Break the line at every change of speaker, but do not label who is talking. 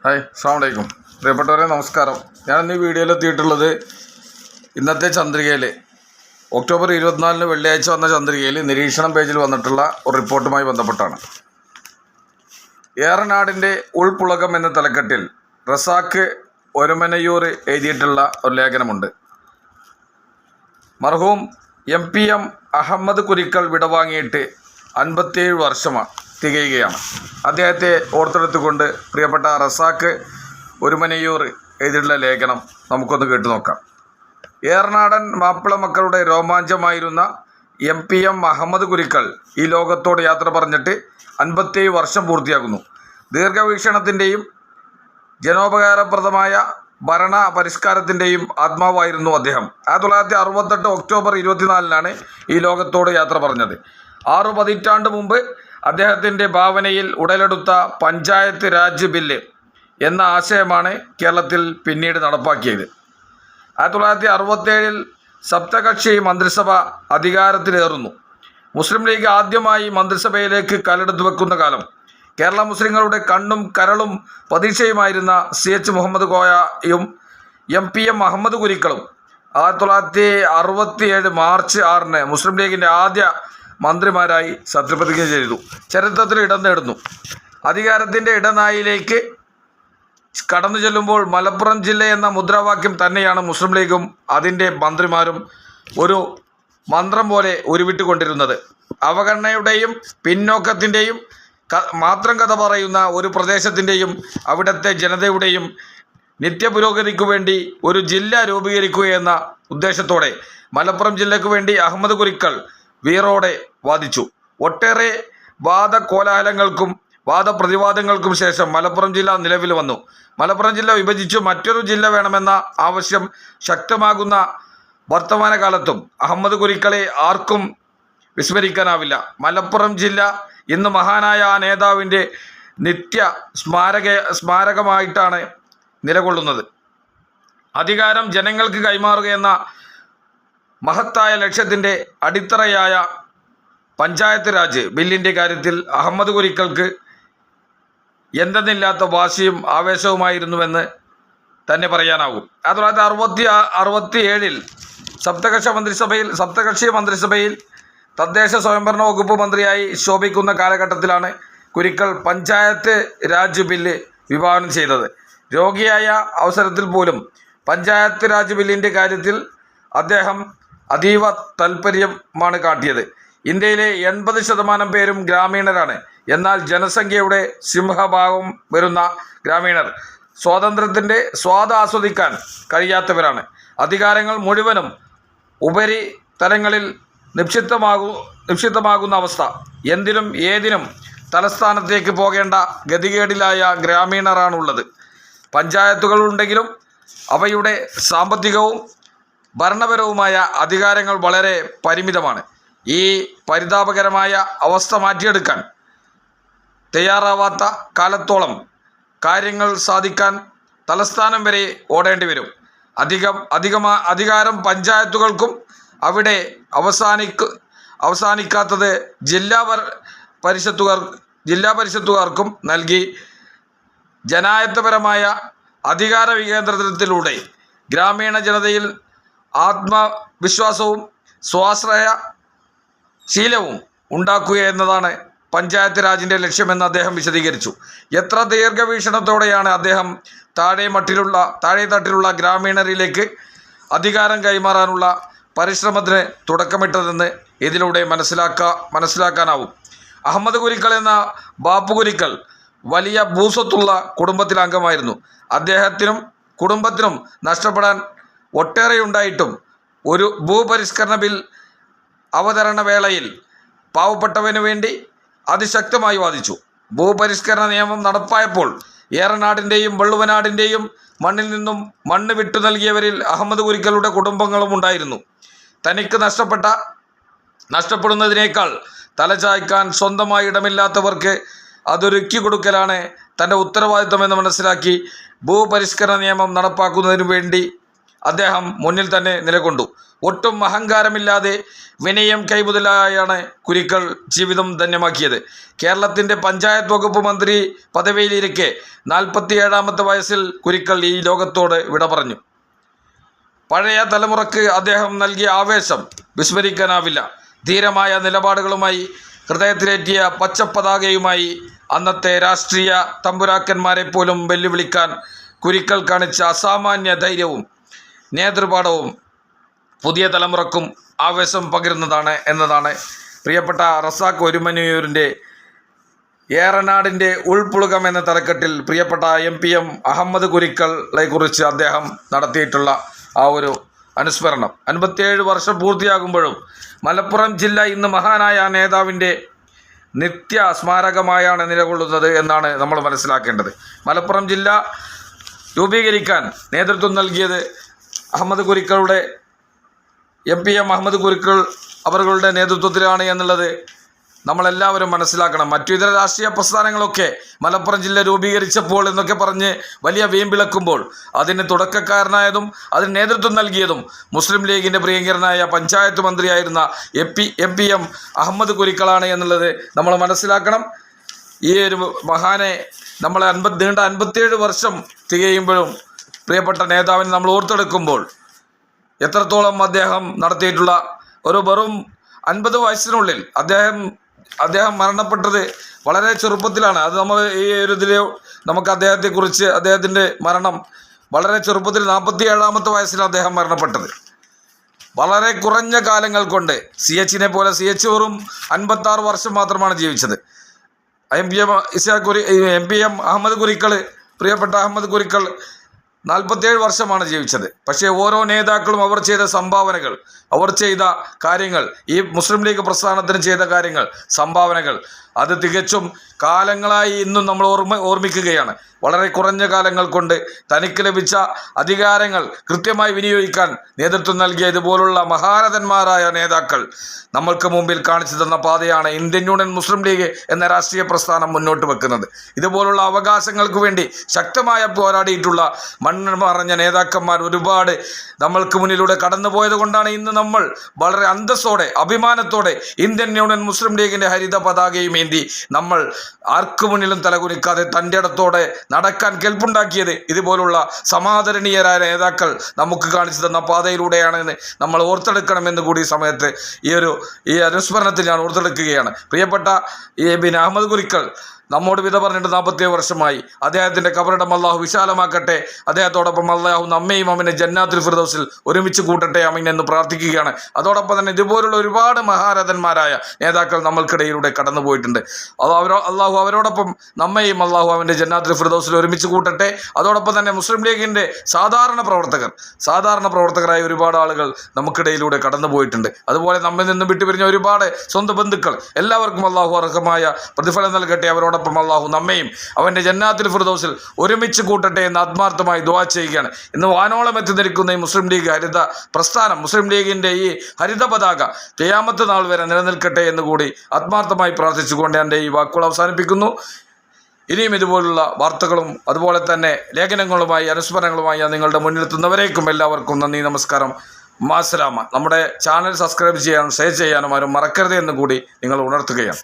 Hi അസ്സലാമു അലൈക്കും പ്രിയപ്പെട്ടവരെ നമസ്കാരം. ഞാനിന്ന് ഈ വീഡിയോയിൽ എത്തിയിട്ടുള്ളത് ഇന്നത്തെ ചന്ദ്രികയിൽ ഒക്ടോബർ 24 വെള്ളിയാഴ്ച വന്ന ചന്ദ്രികയിൽ നിരീക്ഷണം പേജിൽ വന്നിട്ടുള്ള ഒരു റിപ്പോർട്ടുമായി ബന്ധപ്പെട്ടാണ്. ഏറനാടിൻ്റെ ഉൾപ്പുളകം എന്ന തലക്കെട്ടിൽ റസാഖ് ഒരമനയൂർ എഴുതിയിട്ടുള്ള ഒരു ലേഖനമുണ്ട്. മർഹൂം MPM അഹമ്മദ് കുരിക്കൾ വിടവാങ്ങിയിട്ട് 57 വർഷമാണ് തികയുകയാണ്. അദ്ദേഹത്തെ ഓർത്തെടുത്തുകൊണ്ട് പ്രിയപ്പെട്ട റസാഖ് ഒരുമനയൂർ എഴുതിയിട്ടുള്ള ലേഖനം നമുക്കൊന്ന് കേട്ടു നോക്കാം. ഏറനാടൻ മാപ്പിള മക്കളുടെ രോമാഞ്ചമായിരുന്ന MPM അഹമ്മദ് കുരിക്കൾ ഈ ലോകത്തോട് യാത്ര പറഞ്ഞിട്ട് 57 വർഷം പൂർത്തിയാകുന്നു. ദീർഘവീക്ഷണത്തിൻ്റെയും ജനോപകാരപ്രദമായ ഭരണ പരിഷ്കാരത്തിൻ്റെയും ആത്മാവായിരുന്നു അദ്ദേഹം. 1968 ഒക്ടോബർ 24 ഈ ലോകത്തോട് യാത്ര പറഞ്ഞത്. 6 പതിറ്റാണ്ട് മുമ്പ് അദ്ദേഹത്തിൻ്റെ ഭാവനയിൽ ഉടലെടുത്ത പഞ്ചായത്ത് രാജ് ബില്ല് എന്ന ആശയമാണ് കേരളത്തിൽ പിന്നീട് നടപ്പാക്കിയത്. 1967 സപ്തകക്ഷി മന്ത്രിസഭ അധികാരത്തിലേറുന്നു. മുസ്ലിം ലീഗ് ആദ്യമായി മന്ത്രിസഭയിലേക്ക് കാലെടുത്ത് വെക്കുന്ന കാലം. കേരള മുസ്ലിങ്ങളുടെ കണ്ണും കരളും പ്രതീക്ഷയുമായിരുന്ന CH മുഹമ്മദ് കോയയും MPM അഹമ്മദ് കുരിക്കളും 1967 മാർച്ച് 6 മുസ്ലിം ലീഗിൻ്റെ ആദ്യ മന്ത്രിമാരായി സത്യപ്രതിജ്ഞ ചെയ്തു. ചരിത്രത്തിൽ ഇടം നേടുന്നു. അധികാരത്തിൻ്റെ ഇടനാഴിയിലേക്ക് കടന്നു ചെല്ലുമ്പോൾ മലപ്പുറം ജില്ല എന്ന മുദ്രാവാക്യം തന്നെയാണ് മുസ്ലിം ലീഗും അതിൻ്റെ മന്ത്രിമാരും ഒരു മന്ത്രം പോലെ ഉരുവിട്ടുകൊണ്ടിരുന്നത്. അവഗണനയുടെയും പിന്നോക്കത്തിൻ്റെയും മാത്രം കഥ പറയുന്ന ഒരു പ്രദേശത്തിൻ്റെയും അവിടുത്തെ ജനതയുടെയും നിത്യപുരോഗതിക്കു വേണ്ടി ഒരു ജില്ല രൂപീകരിക്കുകയെന്ന ഉദ്ദേശത്തോടെ മലപ്പുറം ജില്ലയ്ക്ക് വേണ്ടി അഹമ്മദ് കുരിക്കൾ വീറോടെ വാദിച്ചു. ഒട്ടേറെ വാദകോലാഹലങ്ങൾക്കും വാദപ്രതിവാദങ്ങൾക്കും ശേഷം മലപ്പുറം ജില്ല നിലവിൽ വന്നു. മലപ്പുറം ജില്ല വിഭജിച്ചു മറ്റൊരു ജില്ല വേണമെന്ന ആവശ്യം ശക്തമാകുന്ന വർത്തമാനകാലത്തും അഹമ്മദ് കുരിക്കളെ ആർക്കും വിസ്മരിക്കാനാവില്ല. മലപ്പുറം ജില്ല ഇന്ന് മഹാനായ ആ നേതാവിൻ്റെ നിത്യ സ്മാരകമായിട്ടാണ് നിലകൊള്ളുന്നത്. അധികാരം ജനങ്ങൾക്ക് കൈമാറുകയെന്ന മഹത്തായ ലക്ഷ്യത്തിൻ്റെ അടിത്തറയായ പഞ്ചായത്ത് രാജ് ബില്ലിൻ്റെ കാര്യത്തിൽ അഹമ്മദ് കുരിക്കൾക്ക് എന്തെന്നില്ലാത്ത വാശിയും ആവേശവുമായിരുന്നുവെന്ന് തന്നെ പറയാനാകും. 1967 സപ്തകക്ഷി മന്ത്രിസഭയിൽ തദ്ദേശ സ്വയംഭരണ വകുപ്പ് മന്ത്രിയായി ശോഭിക്കുന്ന കാലഘട്ടത്തിലാണ് കുരിക്കൾ പഞ്ചായത്ത് രാജ് ബില്ല് വിഭാവനം ചെയ്തത്. രോഗിയായ അവസരത്തിൽ പോലും പഞ്ചായത്ത് രാജ് ബില്ലിൻ്റെ കാര്യത്തിൽ അദ്ദേഹം അതീവ താൽപ്പര്യമാണ് കാട്ടിയത്. ഇന്ത്യയിലെ 80% പേരും ഗ്രാമീണരാണ്. എന്നാൽ ജനസംഖ്യയുടെ സിംഹഭാഗം വരുന്ന ഗ്രാമീണർ സ്വാതന്ത്ര്യത്തിൻ്റെ സ്വാദ് ആസ്വദിക്കാൻ കഴിയാത്തവരാണ്. അധികാരങ്ങൾ മുഴുവനും ഉപരിതലങ്ങളിൽ നിക്ഷിപ്തമാകുന്ന അവസ്ഥ. എന്തിനും ഏതിനും തലസ്ഥാനത്തേക്ക് പോകേണ്ട ഗതികേടിലായ ഗ്രാമീണരാണുള്ളത്. പഞ്ചായത്തുകളുണ്ടെങ്കിലും അവയുടെ സാമ്പത്തികവും ഭരണപരവുമായ അധികാരങ്ങൾ വളരെ പരിമിതമാണ്. ഈ പരിതാപകരമായ അവസ്ഥ മാറ്റിയെടുക്കാൻ തയ്യാറാവാത്ത കാലത്തോളം കാര്യങ്ങൾ സാധിക്കാൻ തലസ്ഥാനം വരെ ഓടേണ്ടി വരും. അധികാരം പഞ്ചായത്തുകൾക്കും അവിടെ അവസാനിക്കാത്തത് ജില്ലാ പരിഷത്തുകാർക്കും നൽകി ജനായത്തപരമായ അധികാര വികേന്ദ്രീകരണത്തിലൂടെ ഗ്രാമീണ ജനതയിൽ ആത്മവിശ്വാസവും സ്വാശ്രയശീലവും ഉണ്ടാക്കുക എന്നതാണ് പഞ്ചായത്ത് രാജിൻ്റെ ലക്ഷ്യമെന്ന് അദ്ദേഹം വിശദീകരിച്ചു. എത്ര ദീർഘവീക്ഷണത്തോടെയാണ് അദ്ദേഹം താഴെത്തട്ടിലുള്ള ഗ്രാമീണരിലേക്ക് അധികാരം കൈമാറാനുള്ള പരിശ്രമത്തിന് തുടക്കമിട്ടതെന്ന് ഇതിലൂടെ മനസ്സിലാക്കാനാവും. അഹമ്മദ് കുരിക്കൾ എന്ന ബാപ്പു കുരിക്കൾ വലിയ ഭൂസ്വത്തുള്ള കുടുംബത്തിലെ അംഗമായിരുന്നു. അദ്ദേഹത്തിനും കുടുംബത്തിനും നഷ്ടപ്പെടാൻ ഒട്ടേറെയുണ്ടായിട്ടും ഒരു ഭൂപരിഷ്കരണ ബിൽ അവതരണ വേളയിൽ പാവപ്പെട്ടവന് വേണ്ടി അതിശക്തമായി വാദിച്ചു. ഭൂപരിഷ്കരണ നിയമം നടപ്പായപ്പോൾ ഏറനാടിൻ്റെയും വള്ളുവനാടിൻ്റെയും മണ്ണിൽ നിന്നും മണ്ണ് വിട്ടു നൽകിയവരിൽ അഹമ്മദ് കുരിക്കളുടെ കുടുംബങ്ങളും ഉണ്ടായിരുന്നു. തനിക്ക് നഷ്ടപ്പെടുന്നതിനേക്കാൾ തലചായ്ക്കാൻ സ്വന്തമായി ഇടമില്ലാത്തവർക്ക് അതൊരുക്കി കൊടുക്കലാണ് തൻ്റെ ഉത്തരവാദിത്വമെന്ന് മനസ്സിലാക്കി ഭൂപരിഷ്കരണ നിയമം നടപ്പാക്കുന്നതിനു വേണ്ടി അദ്ദേഹം മുന്നിൽ തന്നെ നിലകൊണ്ടു. ഒട്ടും അഹങ്കാരമില്ലാതെ വിനയം കൈമുതലായാണ് കുരിക്കൾ ജീവിതം ധന്യമാക്കിയത്. കേരളത്തിൻ്റെ പഞ്ചായത്ത് വകുപ്പ് മന്ത്രി പദവിയിലിരിക്കെ 47ാമത്തെ വയസ്സിൽ കുരിക്കൾ ഈ ലോകത്തോട് വിട പറഞ്ഞു. പഴയ തലമുറക്ക് അദ്ദേഹം നൽകിയ ആവേശം വിസ്മരിക്കാനാവില്ല. ധീരമായ നിലപാടുകളുമായി ഹൃദയത്തിലേറ്റിയ പച്ചപ്പതാകയുമായി അന്നത്തെ രാഷ്ട്രീയ തമ്പുരാക്കന്മാരെ പോലും വെല്ലുവിളിക്കാൻ കുരിക്കൾ കാണിച്ച അസാമാന്യ ധൈര്യവും നേതൃപാഠവും പുതിയ തലമുറക്കും ആവേശം പകരുന്നതാണ് എന്നതാണ് പ്രിയപ്പെട്ട റസാഖ് ഒരുമനയൂരിൻ്റെ ഏറനാടിൻ്റെ ഉൾപ്പുളുകം എന്ന തലക്കെട്ടിൽ പ്രിയപ്പെട്ട MPM അഹമ്മദ് കുരിക്കളെ കുറിച്ച് അദ്ദേഹം നടത്തിയിട്ടുള്ള ആ ഒരു അനുസ്മരണം. 57 വർഷം പൂർത്തിയാകുമ്പോഴും മലപ്പുറം ജില്ല ഇന്ന് മഹാനായ നേതാവിൻ്റെ നിത്യ സ്മാരകമായാണ് നിലകൊള്ളുന്നത് എന്നാണ് നമ്മൾ മനസ്സിലാക്കേണ്ടത്. മലപ്പുറം ജില്ല രൂപീകരിക്കാൻ നേതൃത്വം നൽകിയത് അഹമ്മദ് കുരിക്കളുടെ MPM അഹമ്മദ് കുരിക്കൾ അവരുടെ നേതൃത്വത്തിലാണ് എന്നുള്ളത് നമ്മളെല്ലാവരും മനസ്സിലാക്കണം. മറ്റു ഇതര രാഷ്ട്രീയ പ്രസ്ഥാനങ്ങളൊക്കെ മലപ്പുറം ജില്ല രൂപീകരിച്ചപ്പോൾ എന്നൊക്കെ പറഞ്ഞ് വലിയ വീമ്പിളക്കുമ്പോൾ അതിന് തുടക്കക്കാരനായതും അതിന് നേതൃത്വം നൽകിയതും മുസ്ലിം ലീഗിൻ്റെ പ്രിയങ്കരനായ പഞ്ചായത്ത് മന്ത്രിയായിരുന്ന MPM അഹമ്മദ് കുരിക്കളാണ് എന്നുള്ളത് നമ്മൾ മനസ്സിലാക്കണം. ഈ ഒരു മഹാനെ നമ്മൾ നീണ്ട 57 വർഷം തികയുമ്പോഴും പ്രിയപ്പെട്ട നേതാവിനെ നമ്മൾ ഓർത്തെടുക്കുമ്പോൾ എത്രത്തോളം അദ്ദേഹം നടത്തിയിട്ടുള്ള വെറും 50 വയസ്സിനുള്ളിൽ അദ്ദേഹം മരണപ്പെട്ടത് വളരെ ചെറുപ്പത്തിലാണ്. അത് നമ്മൾ ഈ ഒരു ഇതിൽ നമുക്ക് അദ്ദേഹത്തെക്കുറിച്ച് അദ്ദേഹത്തിൻ്റെ മരണം വളരെ ചെറുപ്പത്തിൽ 47ാമത്തെ വയസ്സിൽ അദ്ദേഹം മരണപ്പെട്ടത്. വളരെ കുറഞ്ഞ കാലങ്ങൾ കൊണ്ട് CHനെ പോലെ CH വെറും 56 വർഷം മാത്രമാണ് ജീവിച്ചത്. MPM അഹമ്മദ് കുരിക്കൾ പ്രിയപ്പെട്ട അഹമ്മദ് കുരിക്കൾ 47 വർഷമാണ് ജീവിച്ചത്. പക്ഷേ ഓരോ നേതാക്കളും അവർ ചെയ്ത സംഭാവനകൾ, അവർ ചെയ്ത കാര്യങ്ങൾ, ഈ മുസ്ലിം ലീഗ് പ്രസ്ഥാനത്തിന് ചെയ്ത കാര്യങ്ങൾ, സംഭാവനകൾ അത് തികച്ചും കാലങ്ങളായി ഇന്നും നമ്മൾ ഓർമ്മിക്കുകയാണ്. വളരെ കുറഞ്ഞ കാലങ്ങൾ കൊണ്ട് തനിക്ക് ലഭിച്ച അധികാരങ്ങൾ കൃത്യമായി വിനിയോഗിക്കാൻ നേതൃത്വം നൽകിയ ഇതുപോലുള്ള മഹാരഥന്മാരായ നേതാക്കൾ നമ്മൾക്ക് മുമ്പിൽ കാണിച്ചു തന്ന പാതയാണ് ഇന്ത്യൻ യൂണിയൻ മുസ്ലിം ലീഗ് എന്ന രാഷ്ട്രീയ പ്രസ്ഥാനം മുന്നോട്ട് വെക്കുന്നത്. ഇതുപോലുള്ള അവകാശങ്ങൾക്ക് വേണ്ടി ശക്തമായ പോരാടിയിട്ടുള്ള മൺമറഞ്ഞ നേതാക്കന്മാർ ഒരുപാട് നമ്മൾക്ക് മുന്നിലൂടെ കടന്നുപോയത് കൊണ്ടാണ് ഇന്ന് നമ്മൾ വളരെ അന്തസ്സോടെ അഭിമാനത്തോടെ ഇന്ത്യൻ യൂണിയൻ മുസ്ലിം ലീഗിൻ്റെ ഹരിത പതാകയും ഏന്തി നമ്മൾ ആർക്കു മുന്നിലും തലകുനിക്കാതെ തൻ്റെ ഇടത്തോടെ നടക്കാൻ കെൽപ്പുണ്ടാക്കിയത് ഇതുപോലുള്ള സമാദരണീയരായ നേതാക്കൾ നമുക്ക് കാണിച്ചു തന്ന പാതയിലൂടെയാണെന്ന് നമ്മൾ ഓർത്തെടുക്കണമെന്ന് കൂടി ഈ സമയത്ത് ഈ അനുസ്മരണത്തിൽ ഞാൻ ഓർത്തെടുക്കുകയാണ്. പ്രിയപ്പെട്ട അഹമ്മദ് കുരിക്കൾ നമ്മോട് വിധ പറഞ്ഞിട്ട് 47 വർഷമായി. അദ്ദേഹത്തിൻ്റെ കബറിടം അല്ലാഹു വിശാലമാക്കട്ടെ. അദ്ദേഹത്തോടൊപ്പം അല്ലാഹു നമ്മയും അവനെ ജന്നാത്തുൽ ഫിർദൗസിൽ ഒരുമിച്ച് കൂട്ടട്ടെ അമീൻ എന്ന് പ്രാർത്ഥിക്കുകയാണ്. അതോടൊപ്പം തന്നെ ഇതുപോലുള്ള ഒരുപാട് മഹാരഥന്മാരായ നേതാക്കൾ നമ്മൾക്കിടയിലൂടെ കടന്നു പോയിട്ടുണ്ട്. അല്ലാഹു അവരോടൊപ്പം നമ്മയും അല്ലാഹു അവൻ്റെ ജന്നാത്തുൽ ഫിർദൗസിൽ ഒരുമിച്ച് കൂട്ടട്ടെ. അതോടൊപ്പം തന്നെ മുസ്ലിം ലീഗിൻ്റെ സാധാരണ പ്രവർത്തകരായ ഒരുപാട് ആളുകൾ നമുക്കിടയിലൂടെ കടന്നു പോയിട്ടുണ്ട്. അതുപോലെ നമ്മിൽ നിന്നും വിട്ടുപിരിഞ്ഞ ഒരുപാട് സ്വന്തം ബന്ധുക്കൾ, എല്ലാവർക്കും അല്ലാഹു അർഹമായ പ്രതിഫലം നൽകട്ടെ. അവരോടൊപ്പം അല്ലാഹു നമ്മയും അവൻ്റെ ജന്നാത്തുൽ ഫിർദൗസിൽ ഒരുമിച്ച് കൂട്ടട്ടെ എന്ന് ആത്മാർത്ഥമായി ദുആ ചെയ്യുകയാണ്. ഇന്ന് വാനോളം എത്തി നിൽക്കുന്ന ഈ മുസ്ലിം ലീഗ് ഹരിത പ്രസ്ഥാനം, മുസ്ലിം ലീഗിൻ്റെ ഈ ഹരിത പതാക ഖിയാമത്ത് നാൾ വരെ നിലനിൽക്കട്ടെ എന്ന് കൂടി ആത്മാർത്ഥമായി പ്രാർത്ഥിച്ചുകൊണ്ട് എൻ്റെ ഈ വാക്കുകൾ അവസാനിപ്പിക്കുന്നു. ഇനിയും ഇതുപോലുള്ള വാർത്തകളും അതുപോലെ തന്നെ ലേഖനങ്ങളുമായി അനുസ്മരണങ്ങളുമായി ഞാൻ നിങ്ങളുടെ മുന്നിലെത്തുന്നവരേക്കും എല്ലാവർക്കും നന്ദി, നമസ്കാരം, മാസലാമ. നമ്മുടെ ചാനൽ സബ്സ്ക്രൈബ് ചെയ്യാനും ഷെയർ ചെയ്യാനും ആരും മറക്കരുത് എന്ന് കൂടി നിങ്ങൾ ഉണർത്തുകയാണ്.